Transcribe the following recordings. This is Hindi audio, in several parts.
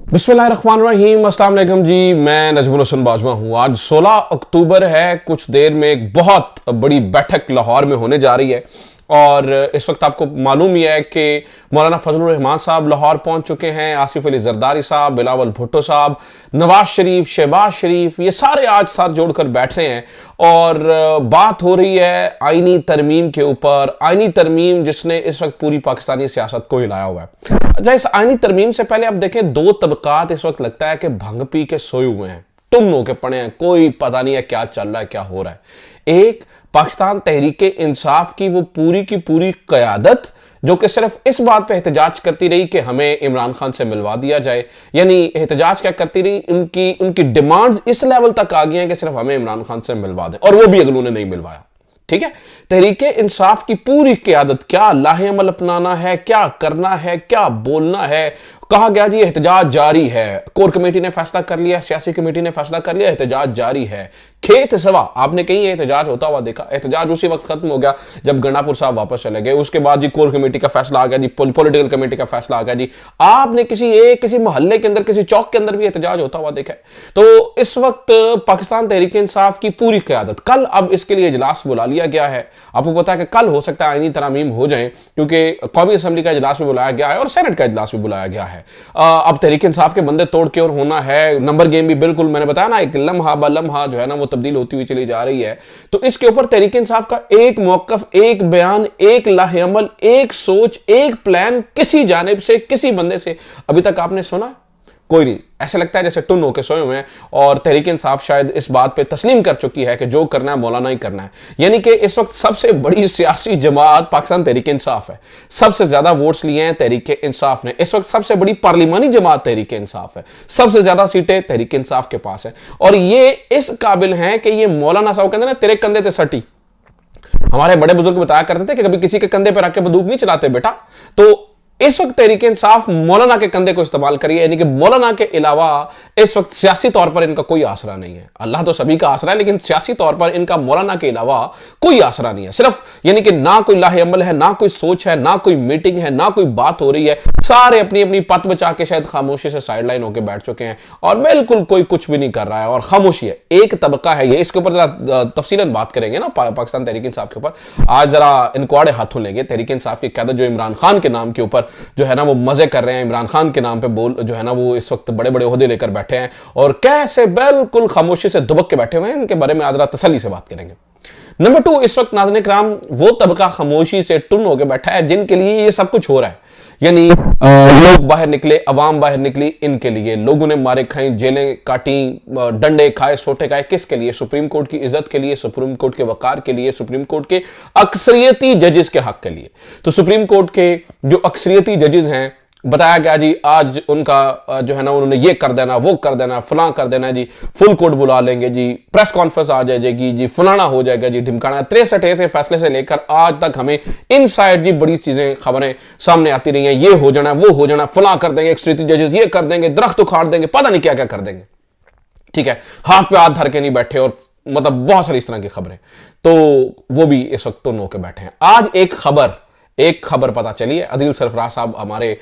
बिस्मिल्लाहिर्रहमानिर्रहीम, अस्सलाम वालेकुम जी। मैं नजमुल हसन बाजवा हूँ। आज 16 अक्टूबर है। कुछ देर में एक बहुत बड़ी बैठक लाहौर में होने जा रही है और इस वक्त आपको मालूम ही है कि मौलाना फजलुर रहमान साहब लाहौर पहुंच चुके हैं, आसिफ अली जरदारी साहब, बिलावल भुट्टो साहब, नवाज शरीफ, शहबाज शरीफ, ये सारे आज साथ जोड़कर बैठ रहे हैं और बात हो रही है आईनी तरमीम के ऊपर। आईनी तरमीम जिसने इस वक्त पूरी पाकिस्तानी सियासत को हिलाया हुआ है। अच्छा, इस आईनी तरमीम से पहले आप देखें, दो तबकात इस वक्त लगता है कि भंग पी के सोए हुए हैं, टुम होके पड़े हैं, कोई पता नहीं है क्या चल रहा है, क्या हो रहा है। एक पाकिस्तान तहरीक इंसाफ की वो पूरी की पूरी क़यादत जो कि सिर्फ इस बात पे एहतजाज करती रही कि हमें इमरान खान से मिलवा दिया जाए, यानी एहतजाज क्या करती रही, उनकी डिमांड्स इस लेवल तक आ गई हैं कि सिर्फ हमें इमरान खान से मिलवा दें, और वो भी अगलों ने नहीं मिलवाया। ठीक है, तहरीक इंसाफ की पूरी क़यादत क्या लाहे अमल अपनाना है, क्या करना है, क्या बोलना है। कहा गया जी एहतजाज जारी है, कोर कमेटी ने फैसला कर लिया, सियासी कमेटी ने फैसला कर लिया, एहतजाज जारी है। खेत सवा आपने कहीं एहतजाज होता हुआ देखा? एहतजाज उसी वक्त खत्म हो गया जब गंडापुर साहब वापस चले गए। उसके बाद जी कोर कमेटी का फैसला आ गया जी, पॉलिटिकल कमेटी का फैसला आ गया जी। आपने किसी मोहल्ले के अंदर, किसी चौक के अंदर भी एहतजाज होता हुआ देखा है? तो इस वक्त पाकिस्तान तहरीक इंसाफ की पूरी क़यादत, कल अब इसके लिए इजलास बुला लिया गया है। आपको पता है कि कल हो सकता है आईनी तरामीम हो जाए, क्योंकि कौमी असम्बली का इजलास भी बुलाया गया है और सेनेट का इजलास भी बुलाया गया है। अब तहरीक इंसाफ के बंदे तोड़ के और होना है, नंबर गेम भी बिल्कुल मैंने बताया ना, एक लम्हा ब लम्हा जो है ना वो तब्दील होती हुई चली जा रही है। तो इसके ऊपर तहरीक इंसाफ का एक मौक़िफ़, एक बयान, एक लाहे अमल, एक सोच, एक प्लान किसी जानिब से, किसी बंदे से अभी तक आपने सुना? कोई नहीं। ऐसा लगता है जैसे टुन होकर सोए हुए हैं और तहरीक इंसाफ शायद इस बात पे तस्लीम कर चुकी है कि जो करना है मौलाना ही करना है। यानी कि इस वक्त सबसे बड़ी सियासी जमात पाकिस्तान तहरीक इंसाफ है। सबसे ज्यादा वोट्स लिए हैं तहरीक इंसाफ ने। इस वक्त सबसे बड़ी पार्लिमानी जमात तहरीक इंसाफ है। सबसे ज्यादा सीटें तहरीक इंसाफ के पास है और ये इस काबिल हैं कि ये मौलाना साहब कहते हैं ना, तेरे कंधे ते सटी। हमारे बड़े बुजुर्ग बताया करते थे कि कभी किसी के कंधे पर रख के बंदूक नहीं चलाते बेटा। तो इस वक्त तहरीक इंसाफ मौलाना के कंधे को इस्तेमाल करिए, यानी कि मौलाना के अलावा इस वक्त सियासी तौर पर इनका कोई आसरा नहीं है। अल्लाह तो सभी का आसरा है, लेकिन सियासी तौर पर इनका मौलाना के अलावा कोई आसरा नहीं है। सिर्फ यानी कि ना कोई लाहे अमल है, ना कोई सोच है, ना कोई मीटिंग है, ना कोई बात हो रही है। सारे अपनी अपनी पत बचा के शायद खामोशी से साइडलाइन होकर बैठ चुके हैं और बिल्कुल कोई कुछ भी नहीं कर रहा है और खामोशी है। एक तबका है ये, इसके ऊपर जरा तफसीलन बात करेंगे ना पाकिस्तान तहरीक इंसाफ के ऊपर। आज जरा इनको आड़े हाथों लेंगे। तहरीक इंसाफ की क़यादत जो इमरान खान के नाम के ऊपर जो है ना वो मजे कर रहे हैं, इमरान खान के नाम पे बोल जो है ना वो इस वक्त बड़े बड़े ओहदे लेकर बैठे हैं और कैसे बिल्कुल खामोशी से दुबक के बैठे हुए हैं, इनके बारे में आज जरा तसल्ली से बात करेंगे। नंबर 2, इस वक्त नाज़रीन किराम वो तबका खामोशी से टुन होकर बैठा है जिनके लिए ये सब कुछ हो रहा है। यानी लोग बाहर निकले, अवाम बाहर निकली, इनके लिए लोगों ने मारे खाई, जेलें काटी, डंडे खाए, सोटे खाए। किसके लिए? सुप्रीम कोर्ट की इज्जत के लिए, सुप्रीम कोर्ट के वकार के लिए, सुप्रीम कोर्ट के अक्सरियती जजेस के हक के लिए। तो सुप्रीम कोर्ट के जो अक्सरियती जजेस हैं, बताया गया जी आज उनका जो है ना उन्होंने ये कर देना, वो कर देना, फलां कर देना जी, फुल कोर्ट बुला लेंगे जी, प्रेस कॉन्फ्रेंस आ जाएगी जी, फलाना हो जाएगा जी, ढिमकाना। 63 ऐसे फैसले से लेकर आज तक हमें इनसाइड जी बड़ी चीजें, खबरें सामने आती रही हैं। ये हो जाना, वो हो जाना, फलां कर देंगे, एक्सट्रीटी जजेस ये कर देंगे, दरख्त उखाड़ देंगे, पता नहीं क्या क्या कर देंगे। ठीक है, हाथ पे हाथ धर के नहीं बैठे और मतलब बहुत सारी इस तरह की खबरें, तो वो भी इस वक्त टुन होकर बैठे हैं। आज एक खबर पता चली है। अदील सरफराज साहब हमारे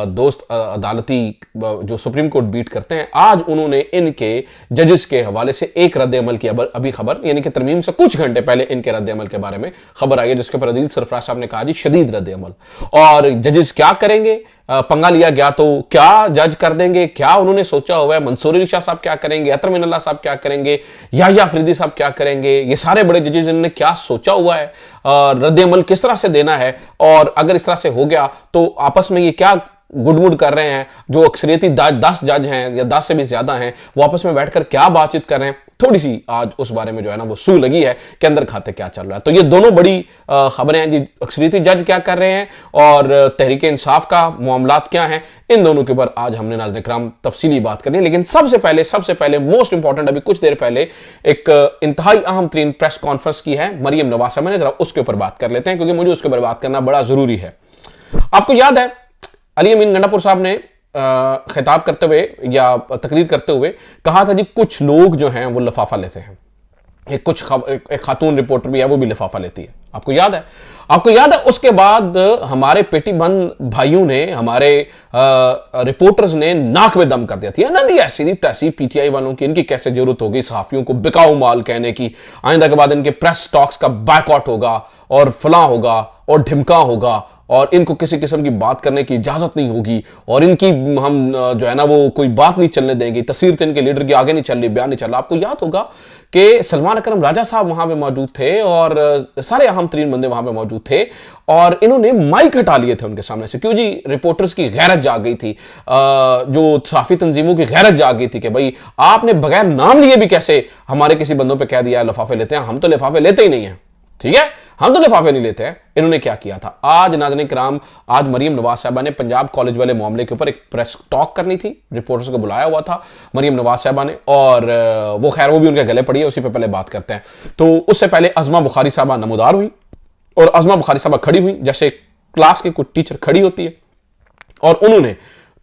दोस्त अदालती जो सुप्रीम कोर्ट बीट करते हैं, आज उन्होंने इनके जजेस के हवाले से एक रद्द अमल की अभी खबर, यानी कि तरमीम से कुछ घंटे पहले इनके रद्द अमल के बारे में खबर आई है, जिसके ऊपर अदील सरफराज साहब ने कहा जी शदीद रद्द अमल। और जजेस क्या करेंगे? पंगा लिया गया तो क्या जज कर देंगे? क्या उन्होंने सोचा हुआ है? मंसूर अली शाह साहब क्या करेंगे? अतर मिनल्ला साहब क्या करेंगे? याह्या अफरीदी साहब क्या करेंगे? ये सारे बड़े जजेस इन्होंने क्या सोचा हुआ है? रद्द अमल किस तरह से देना है? और अगर इस तरह से हो गया तो आपस में ये क्या गुडमुड कर रहे हैं? जो अक्सरियती 10 जज हैं या 10 से भी ज्यादा हैं, वो आपस में बैठकर क्या बातचीत कर रहे हैं? थोड़ी सी आज उस बारे में जो है ना वो सू लगी है कि अंदर खाते क्या चल रहा है। तो ये दोनों बड़ी खबरें हैं जी, अक्सरियती जज क्या कर रहे हैं और तहरीक इंसाफ का मामलात क्या हैं, इन दोनों के ऊपर आज हमने नाज़रीन किराम तफसीली बात करनी है। लेकिन सबसे पहले मोस्ट इंपॉर्टेंट, अभी कुछ देर पहले एक इंतहाई अहम तरीन प्रेस कॉन्फ्रेंस की है मरियम नवाज साहब ने, जरा उसके ऊपर बात कर लेते हैं क्योंकि मुझे उसके ऊपर बात करना बड़ा जरूरी है। आपको याद है अली अमीन गंडापुर साहब ने खिताब करते हुए या तकरीर करते हुए कहा था जी कुछ लोग जो हैं वो लिफाफा लेते हैं। एक खातून रिपोर्टर भी है, वो भी लिफाफा लेती है। आपको याद है? आपको याद है उसके बाद हमारे पेटी बंद भाइयों ने, हमारे रिपोर्टर्स ने नाक में दम कर दिया था ना दी ऐसी तैसी पीटीआई वालों की, इनकी कैसे जरूरत होगी सहाफियों को बिकाऊ माल कहने की, आइंदा के बाद इनके प्रेस टॉक्स का बैकआउट होगा और फलां होगा और ढिमका होगा और इनको किसी किस्म की बात करने की इजाजत नहीं होगी और इनकी हम जो है ना वो कोई बात नहीं चलने देंगे, तस्वीर तो इनके लीडर की आगे नहीं चल रही, बयान नहीं चल रहा। आपको याद होगा कि सलमान अकरम राजा साहब वहां पे मौजूद थे और सारे अहम तरीन बंदे वहां पे मौजूद थे और इन्होंने माइक हटा लिए थे उनके सामने से। क्यों जी? रिपोर्टर्स की गैरत जाग गई थी, जो सहाफी तंजीमों की गैरत जाग गई थी कि भाई आपने बगैर नाम लिए भी कैसे हमारे किसी बंदों पर कह दिया लिफाफे लेते हैं, हम तो लिफाफे लेते ही नहीं है, ठीक है, हम तो लिफाफे नहीं लेते हैं। इन्होंने क्या किया था? आज नाज़रीन किराम, आज मरियम नवाज साहबा ने पंजाब कॉलेज वाले मामले के ऊपर एक प्रेस टॉक करनी थी, रिपोर्टर्स को बुलाया हुआ था मरियम नवाज साहबा ने और वो खैर वो भी उनके गले पड़ी है, उसी पे पहले बात करते हैं। तो उससे पहले अज़मा बुखारी साहबा नमूदार हुई और अज़मा बुखारी साहबा खड़ी हुई जैसे क्लास के कुछ टीचर खड़ी होती है और उन्होंने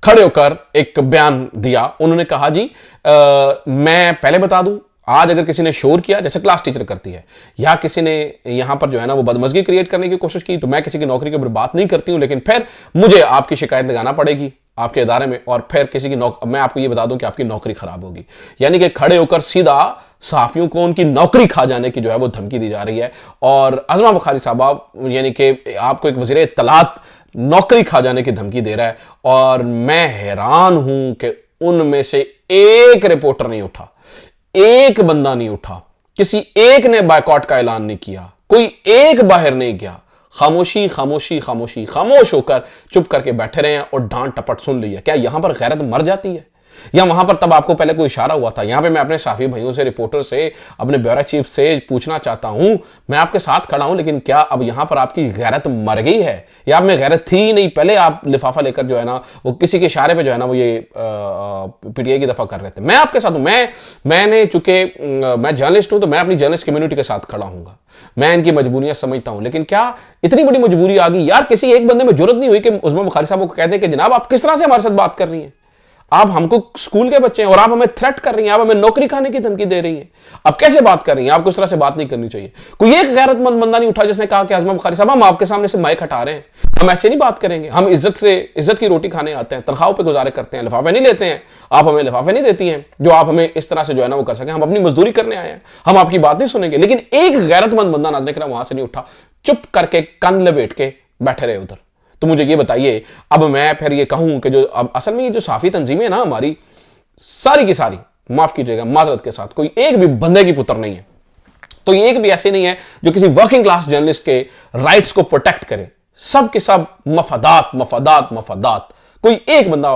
खड़े होकर एक बयान दिया। उन्होंने कहा जी मैं पहले बता दूं, आज अगर किसी ने शोर किया जैसे क्लास टीचर करती है या किसी ने यहां पर जो है ना वो बदमजगी क्रिएट करने की कोशिश की तो मैं किसी की नौकरी के ऊपर बात नहीं करती हूं, लेकिन फिर मुझे आपकी शिकायत लगाना पड़ेगी आपके इदारे में और फिर किसी की मैं आपको ये बता दूं कि आपकी नौकरी खराब होगी। यानी कि खड़े होकर सीधा सहाफियों को उनकी नौकरी खा जाने की जो है वो धमकी दी जा रही है और अज़मा बुखारी साहबा यानी कि आपको एक वज़ीर इत्तलात नौकरी खा जाने की धमकी दे रहा है और मैं हैरान हूं कि उनमें से एक रिपोर्टर नहीं उठा, एक बंदा नहीं उठा, किसी एक ने बायकॉट का ऐलान नहीं किया, कोई एक बाहर नहीं गया, खामोशी खामोशी खामोशी खामोश होकर चुप करके बैठे रहे हैं और डांट टपट सुन ली है। क्या यहां पर गैरत मर जाती है? या वहां पर तब आपको पहले कोई इशारा हुआ था? यहां पे मैं अपने साफी भाइयों से, रिपोर्टर से, अपने ब्यूरो चीफ से पूछना चाहता हूं, मैं आपके साथ खड़ा हूं, लेकिन क्या अब यहां पर आपकी गैरत मर गई है या आप में गैरत थी ही नहीं? पहले आप लिफाफा लेकर जो है ना वो किसी के इशारे पे जो है ना वो ये पीटीआई की दफा कर रहे थे। मैं आपके साथ हूं, मैंने चूंकि मैं जर्नलिस्ट हूं तो मैं अपनी जर्नलिस्ट कम्युनिटी के साथ खड़ा हूंगा, मैं इनकी मजबूरियां समझता हूं, लेकिन क्या इतनी बड़ी मजबूरी आ गई यार? किसी एक बंदे में जरूरत नहीं हुई कि उस्मा बुखारी साहब को कहते हैं कि जनाब आप किस तरह से हमारे साथ बात कर रही हैं, आप हमको स्कूल के बच्चे हैं और आप हमें थ्रेट कर रही हैं, आप हमें नौकरी खाने की धमकी दे रही हैं, आप कैसे बात कर रही हैं? आपको इस तरह से बात नहीं करनी चाहिए। कोई एक गैरतमंद बंदा नहीं उठा जिसने कहा कि अज़मा बुखारी साहब हम आपके सामने से माइक हटा रहे हैं, हम ऐसे नहीं बात करेंगे, हम इज्जत की रोटी खाने आते हैं, तनख्वाहों पे गुजारे करते हैं, लिफाफे नहीं लेते हैं, आप हमें लिफाफे नहीं देती हैं जो आप हमें इस तरह से जो है ना वो कर सकें, हम अपनी मजदूरी करने आए हैं, हम आपकी बात नहीं सुनेंगे। लेकिन एक गैरतमंद बंदा नाज़रीन किराम वहां से नहीं उठा, चुप करके कान लपेट के बैठे रहे उधर। तो मुझे ये बताइए, अब मैं फिर ये कहूं कि जो अब असल में ये जो साफी तंजीमें ना हमारी सारी की सारी, माफ कीजिएगा माजरत के साथ, कोई एक भी बंदे की पुत्र नहीं है, तो एक भी ऐसे नहीं है जो किसी वर्किंग क्लास जर्नलिस्ट के राइट्स को प्रोटेक्ट करे। सब के सब मफादात मफादात मफादात, कोई एक बंदा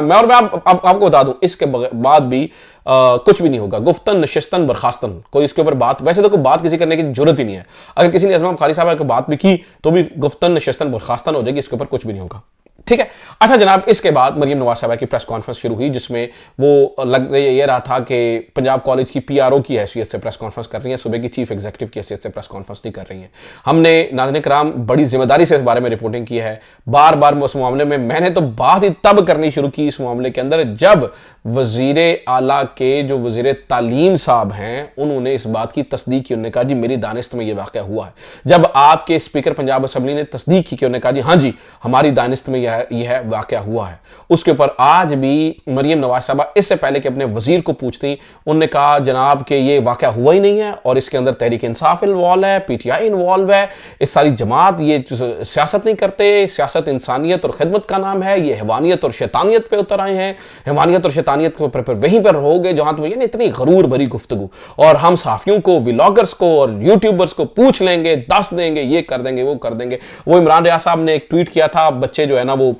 मैं आपको बता दूं इसके बाद भी कुछ भी नहीं होगा, गुफ्तन नशिस्तन बर्खास्तन, कोई इसके ऊपर बात, वैसे तो कोई बात किसी करने की जरूरत ही नहीं है। अगर किसी ने अज़मा बुखारी साहब की बात भी की तो भी गुफ्तन नशिस्तन बर्खास्तन हो जाएगी, इसके ऊपर कुछ भी नहीं होगा, ठीक है। अच्छा जनाब, इसके बाद मरियम नवाज साहबा की प्रेस कॉन्फ्रेंस शुरू हुई जिसमें वो लग ये रहा था कि पंजाब कॉलेज की पीआरओ की हैसियत से प्रेस कॉन्फ्रेंस कर रही हैं, सूबे की चीफ एग्जीक्यूटिव की हैसियत से प्रेस कॉन्फ्रेंस नहीं कर रही हैं। हमने नाज़रीन कराम बड़ी जिम्मेदारी से इस बारे में रिपोर्टिंग की है, बार बार उस मामले में मैंने तो बात ही तब करनी शुरू की इस मामले के अंदर जब वजीरे आला के जो वजीरे तालीम साहब हैं उन्होंने इस बात की तस्दीक की, उन्होंने कहा जी मेरी दानिश्त में ये वाक़या हुआ है। जब आपके स्पीकर पंजाब असम्बली ने तस्दीक की कि उन्होंने कहा जी हाँ जी हमारी दानिश्त में यह वाक़या हुआ है, उसके ऊपर आज भी मरियम नवाज साहबा इससे पहले कि अपने वजीर को पूछती उन्होंने कहा जनाब कि ये वाक़या हुआ ही नहीं है और इसके अंदर तहरीक इंसाफ इन्वॉल्व है, पीटीआई इन्वॉल्व है, इस सारी जमात ये सियासत नहीं करते, सियासत इंसानियत और खिदमत का नाम है, ये हैवानियत और शैतानियत पे उतर आए हैं, हैवानियत और शैतानियत के ऊपर वहीं पर रहोगे जहां तो ये इतनी गरूर भरी गुफ्तगू, और हम सहाफियों को, व्लॉगर्स को और यूट्यूबर्स को पूछ लेंगे, दस देंगे, ये कर देंगे, वो कर देंगे। वो इमरान रियाज साहब ने एक ट्वीट किया था, बच्चे जो है ना वो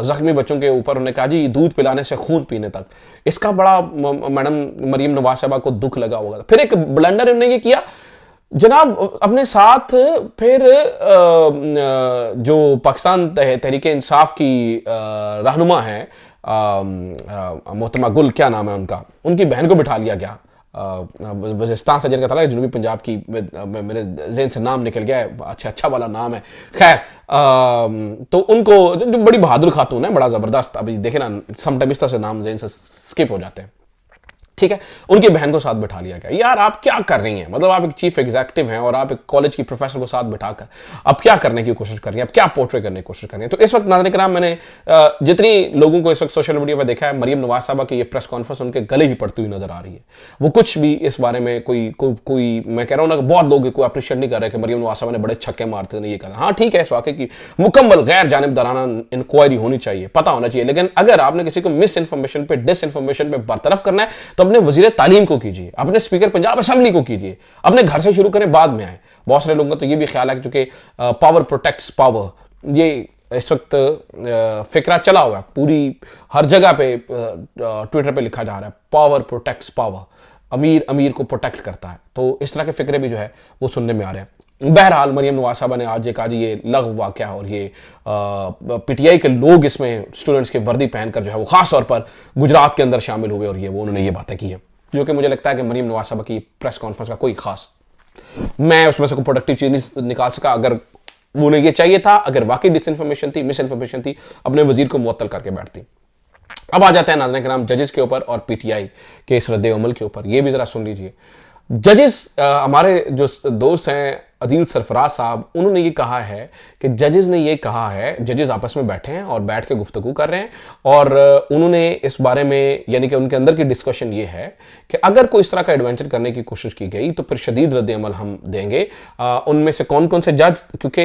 जख्मी बच्चों के ऊपर उन्होंने कहा जी दूध पिलाने से खून पीने तक, इसका बड़ा मैडम मरियम नवाज साहबा को दुख लगा होगा। फिर एक ब्लंडर उन्होंने किया जनाब अपने साथ, फिर जो पाकिस्तान तहरीक इंसाफ की रहनुमा है मोहतरमा गुल, क्या नाम है उनका, उनकी बहन को बिठा लिया गया वज़ीरिस्तान से, जिनका था जनूबी पंजाब की, मेरे ज़हन से नाम निकल गया है, अच्छा वाला नाम है, खैर तो उनको बड़ी बहादुर खातून है, बड़ा ज़बरदस्त, अभी देखे ना समटाइम इस तरह से नाम ज़हन से स्किप हो जाते हैं, ठीक है, उनकी बहन को साथ बैठा लिया गया। यार आप क्या कर रही हैं, मतलब आप एक चीफ एग्जीक्यूटिव हैं और आप एक कॉलेज की प्रोफेसर को साथ बैठाकर अब क्या करने की कोशिश कर रही हैं, अब क्या पोर्ट्रे करने की कोशिश कर रही हैं। तो इस वक्त नाज़रीन किराम मैंने जितनी लोगों को इस वक्त सोशल मीडिया पर देखा है, मरियम नवाज साहबा की ये प्रेस कॉन्फ्रेंस उनके गले ही पड़ती हुई नजर आ रही है। वो कुछ भी इस बारे में कोई मैं कह रहा हूँ ना, बहुत लोग कोई अप्रिशिएट नहीं कर रहे कि मरियम नवाज साहबा ने बड़े छक्के मारते नहीं ये कर। हाँ ठीक है, इस वाकई की मुकम्मल गैर जानिबदाराना इंक्वायरी होनी चाहिए, पता होना चाहिए, लेकिन अगर आपने किसी को मिस इन्फॉर्मेशन पे डिस इन्फॉर्मेशन पे बरतरफ करना है तो अपने वजीर तालीम को कीजिए, अपने स्पीकर पंजाब असेंबली को कीजिए, अपने घर से शुरू करें बाद में आए। बहुत सारे लोगों का तो ये भी ख्याल है कि चूंकि पावर प्रोटेक्ट्स पावर, ये इस वक्त फिक्रा चला हुआ है पूरी हर जगह पे, ट्विटर पे लिखा जा रहा है पावर प्रोटेक्ट्स पावर, अमीर अमीर को प्रोटेक्ट करता है। तो इस तरह के फिक्रे भी जो है वो सुनने में आ रहे हैं। बहरहाल मरियम नवाज साहबा ने आज ये लघु वाक़या और ये पीटीआई के लोग इसमें स्टूडेंट्स की वर्दी पहनकर जो है वो खास तौर पर गुजरात के अंदर शामिल हुए और उन्होंने ये बातें की है, जो कि मुझे लगता है कि मरियम नवाज साहबा की प्रेस कॉन्फ्रेंस का कोई खास मैं उसमें से कोई प्रोडक्टिव चीज नहीं निकाल सका। अगर उन्हें ये चाहिए था, अगर वाकई डिसइंफॉर्मेशन थी, मिस इन्फॉर्मेशन थी, अपने वजीर को मुअत्तल करके बैठती। अब आ जाते हैं नाज़रीन किराम जजेस के ऊपर और पीटीआई के इस रद्द अमल के ऊपर, ये भी जरा सुन लीजिए। जजेस हमारे जो दोस्त हैं अदील सरफराज साहब, उन्होंने ये कहा है कि जजेस ने ये कहा है, जजेस आपस में बैठे हैं और बैठ के गुफ्तगू कर रहे हैं और उन्होंने इस बारे में यानी कि उनके अंदर की डिस्कशन ये है कि अगर कोई इस तरह का एडवेंचर करने की कोशिश की गई तो फिर शदीद रद्द अमल हम देंगे। उनमें से कौन कौन से जज, क्योंकि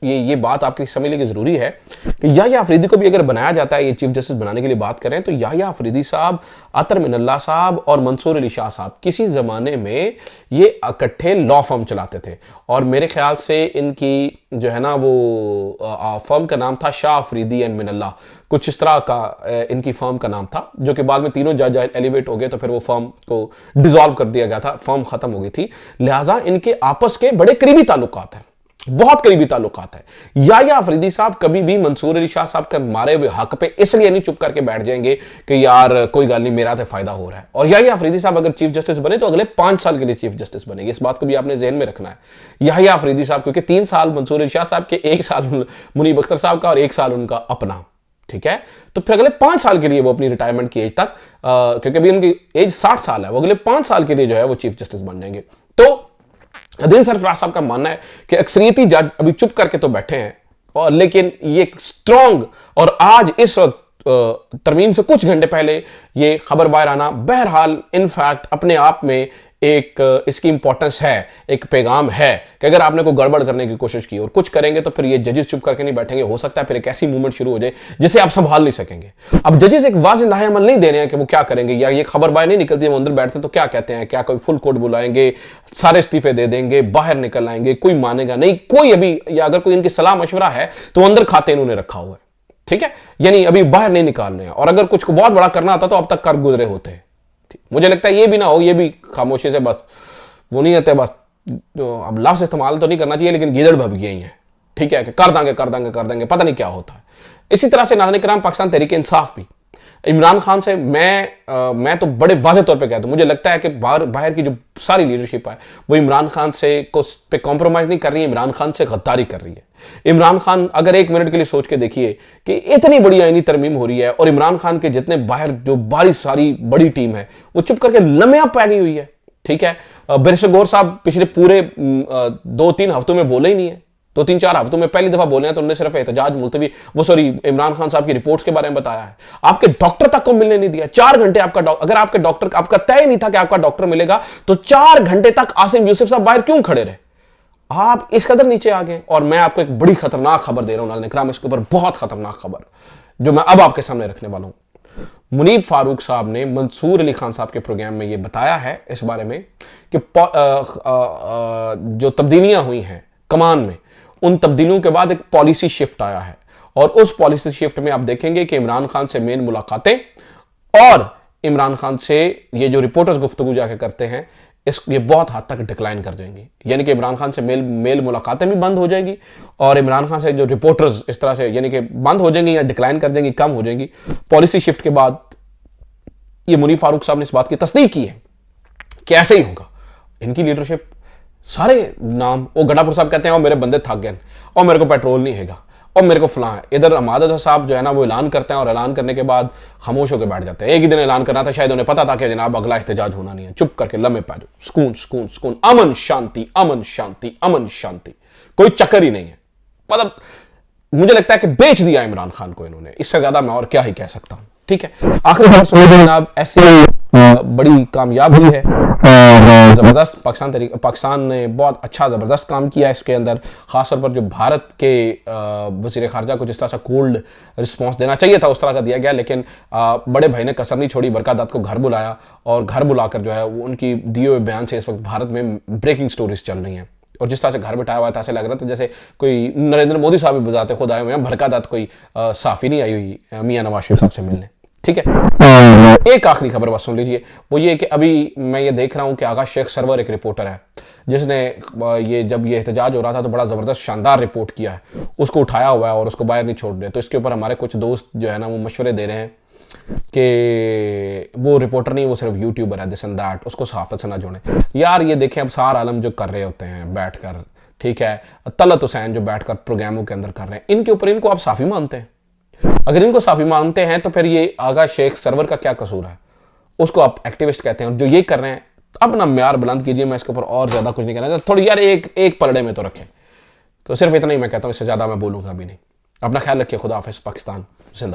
ये बात आपकी समझ लेगी ज़रूरी है कि याह्या अफरीदी को भी अगर बनाया जाता है, ये चीफ जस्टिस बनाने के लिए बात करें तो याह्या अफरीदी साहब, अतर मिनल्ला साहब और मंसूर अली शाह साहब किसी ज़माने में ये इकट्ठे लॉ फर्म चलाते थे और मेरे ख्याल से इनकी जो है ना वो फर्म का नाम था शाह अफरीदी एंड मिनल्ला, कुछ इस तरह का इनकी फर्म का नाम था, जो कि बाद में तीनों जज एलिवेट हो गए तो फिर वो फर्म को डिसॉल्व कर दिया गया था, फर्म खत्म हो गई थी। लिहाजा इनके आपस के बड़े करीबी ताल्लुकात हैं, बहुत करीबी ताल्लुकात है। याह्या अफरीदी साहब कभी भी मंसूर अली शाह साहब के मारे हुए हक पे इसलिए नहीं चुप करके बैठ जाएंगे कि यार कोई गल नहीं, मेरा तो फायदा हो रहा है। और याह्या अफरीदी साहब अगर चीफ जस्टिस बने तो अगले 5 साल के लिए चीफ जस्टिस बनेंगे, इस बात को भी आपने जहन में रखना है। याह्या अफरीदी साहब, क्योंकि 3 साल मंसूर अली शाह साहब के, 1 साल मुनीब अख्तर साहब का और 1 साल उनका अपना, ठीक है, तो फिर अगले 5 साल के लिए वो अपनी रिटायरमेंट की एज तक, क्योंकि अभी उनकी एज 60 साल है, वो अगले 5 साल के लिए जो है वो चीफ जस्टिस बन जाएंगे। तो अदील सरफराज साहब का मानना है कि अक्सरियती जज अभी चुप करके तो बैठे हैं, और लेकिन ये स्ट्रॉन्ग, और आज इस वक्त तरमीम से कुछ घंटे पहले ये खबर बाहर आना बहरहाल इनफैक्ट अपने आप में एक इसकी इंपॉर्टेंस है, एक पैगाम है कि अगर आपने कोई गड़बड़ करने की कोशिश की और कुछ करेंगे तो फिर ये जजेस चुप करके नहीं बैठेंगे, हो सकता है फिर एक ऐसी मूवमेंट शुरू हो जाए जिसे आप संभाल नहीं सकेंगे। अब जजेस एक वाज़ेह लाहेअमल नहीं दे रहे हैं कि वो क्या करेंगे, या ये खबर बाहर नहीं निकलती है, वो अंदर बैठते तो क्या कहते हैं, क्या कोई फुल कोर्ट बुलाएंगे, सारे इस्तीफे दे देंगे, बाहर निकल आएंगे, कोई मानेगा नहीं कोई अभी, या अगर कोई इनकी सलाह मशवरा है तो अंदर खाते इन्होंने रखा हुआ है, ठीक है, यानी अभी बाहर नहीं निकालने हैं, और अगर कुछ को बहुत बड़ा करना आता तो अब तक कर गुजरे होते हैं। मुझे लगता है ये भी ना हो, ये भी खामोशी से बस वो नहीं रहते, बस अब लफ्ज़ इस्तेमाल तो नहीं करना चाहिए लेकिन गिदड़ भग गई हैं, ठीक है, कि कर देंगे कर देंगे कर देंगे, पता नहीं क्या होता है। इसी तरह से नाज़रीन किराम पाकिस्तान तहरीक इंसाफ भी इमरान खान से मैं तो बड़े वाज़ेह तौर पे कहता हूँ, मुझे लगता है कि बाहर की जो सारी लीडरशिप है वो इमरान खान से पे कॉम्प्रोमाइज़ नहीं कर रही है, इमरान खान से गद्दारी कर रही है। इमरान खान, अगर 1 मिनट के लिए सोच के देखिए कि इतनी बड़ी आईनी तरमीम हो रही है और इमरान खान के जितने बाहर जो बारी सारी बड़ी टीम है वो चुप करके लम्हा पै गई हुई है, ठीक है। बैरिस्टर गौहर साहब पिछले पूरे 2-3 हफ्तों में बोले ही नहीं है, 2-3-4 हफ्तों में पहली दफा बोले हैं, तो उन्होंने सिर्फ एहतजाज मुलतवी, वो सॉरी इमरान खान साहब की रिपोर्ट्स के बारे में बताया है। आपके डॉक्टर तक को मिलने नहीं दिया 4 घंटे, आपका अगर आपके डॉक्टर, आपका तय नहीं था कि आपका डॉक्टर मिलेगा तो 4 घंटे तक आसिम यूसुफ साहब बाहर क्यों खड़े रहे? आप इस कदर नीचे आ गए। और मैं आपको एक बड़ी खतरनाक खबर दे रहा हूं नाज़रीन किराम, इसके ऊपर बहुत खतरनाक खबर जो मैं अब आपके सामने रखने वाला हूं। मुनीब फारूक साहब ने मंसूर अली खान साहब के प्रोग्राम में यह बताया है इस बारे में कि जो तब्दीलियां हुई हैं कमान में, उन तब्दीलियों के बाद एक पॉलिसी शिफ्ट आया है, और उस पॉलिसी शिफ्ट में आप देखेंगे कि इमरान खान से मेन मुलाकातें और इमरान खान से ये जो रिपोर्टर्स गुफ्तगू जाके करते हैं ये बहुत हद तक डिक्लाइन कर देंगी, यानी कि इमरान खान से मेल मुलाकातें भी बंद हो जाएंगी और इमरान खान से जो रिपोर्टर्स इस तरह से यानी कि बंद हो जाएंगी या डिक्लाइन कर देंगी, कम हो जाएंगी। पॉलिसी शिफ्ट के बाद ये मुनीब फारूक साहब ने इस बात की तस्दीक की है कि ऐसे ही होगा। इनकी लीडरशिप, सारे नाम, वो गडापुर साहब कहते हैं और मेरे बंदे थक गए और मेरे को पेट्रोल नहीं हैगा, और मेरे को फलां है। इधर हमाद साहब जो है ना वो ऐलान करते हैं और ऐलान करने के बाद खामोश होकर बैठ जाते हैं। एक ही दिन ऐलान करना था, शायद उन्हें पता था कि जनाब अगला एहतजाज होना नहीं है, चुप करके लम्हे पा जाओ, सुकून सुकून सुकून, अमन शांति अमन शांति अमन शांति, कोई चक्कर ही नहीं है। मतलब मुझे लगता है कि बेच दिया इमरान खान को इन्होंने, इससे ज्यादा मैं और क्या ही कह सकता हूं। ठीक है, आखिरी बात सुनिए जनाब, ऐसी बड़ी कामयाबी है और जबरदस्त पाकिस्तान ने बहुत अच्छा जबरदस्त काम किया है इसके अंदर, खासतौर पर जो भारत के वज़ीर ख़ारजा को जिस तरह से कोल्ड रिस्पांस देना चाहिए था उस तरह का दिया गया, लेकिन बड़े भाई ने कसर नहीं छोड़ी, बरकात को घर बुलाया और घर बुलाकर जो है उनकी दिए हुए बयान से इस वक्त भारत में ब्रेकिंग स्टोरीज चल रही हैं। और जिस तरह से घर बिठाया हुआ था, ऐसे लग रहा था जैसे कोई नरेंद्र मोदी साहब भी बताते खुद आए हुए हैं, बरकात कोई साफ़ी नहीं आई हुई मियां नवाज शरीफ साहब से मिलने। ठीक है, एक आखिरी खबर बस सुन लीजिए, वो ये कि अभी मैं ये देख रहा हूं कि आगा शेख सरवर एक रिपोर्टर है जिसने ये जब ये एहतजाज हो रहा था तो बड़ा ज़बरदस्त शानदार रिपोर्ट किया है, उसको उठाया हुआ है और उसको बाहर नहीं छोड़ रहे। तो इसके ऊपर हमारे कुछ दोस्त जो है ना वो मशवरे दे रहे हैं कि वो रिपोर्टर नहीं, वो सिर्फ यूट्यूबर है, दिस एंड दैट, उसको सहाफ़त से ना जोड़ें। यार ये देखें, अब सार आलम जो कर रहे होते हैं बैठकर, ठीक है, तलत हुसैन जो बैठकर प्रोग्रामों के अंदर कर रहे हैं, इनके ऊपर इनको आप साफ़ी मानते हैं? अगर इनको साफ़ी मानते हैं तो फिर ये आगा शेख सरवर का क्या कसूर है? उसको आप एक्टिविस्ट कहते हैं और जो ये कर रहे हैं, अपना म्यार बुलंद कीजिए। मैं इसके ऊपर और ज़्यादा कुछ नहीं कहना चाहता, थोड़ी यार एक पलड़े में तो रखें। तो सिर्फ इतना ही मैं कहता हूँ, इससे ज़्यादा मैं बोलूँगा भी नहीं। अपना ख्याल रखिए, खुदा हाफिज़, पाकिस्तान जिंदा।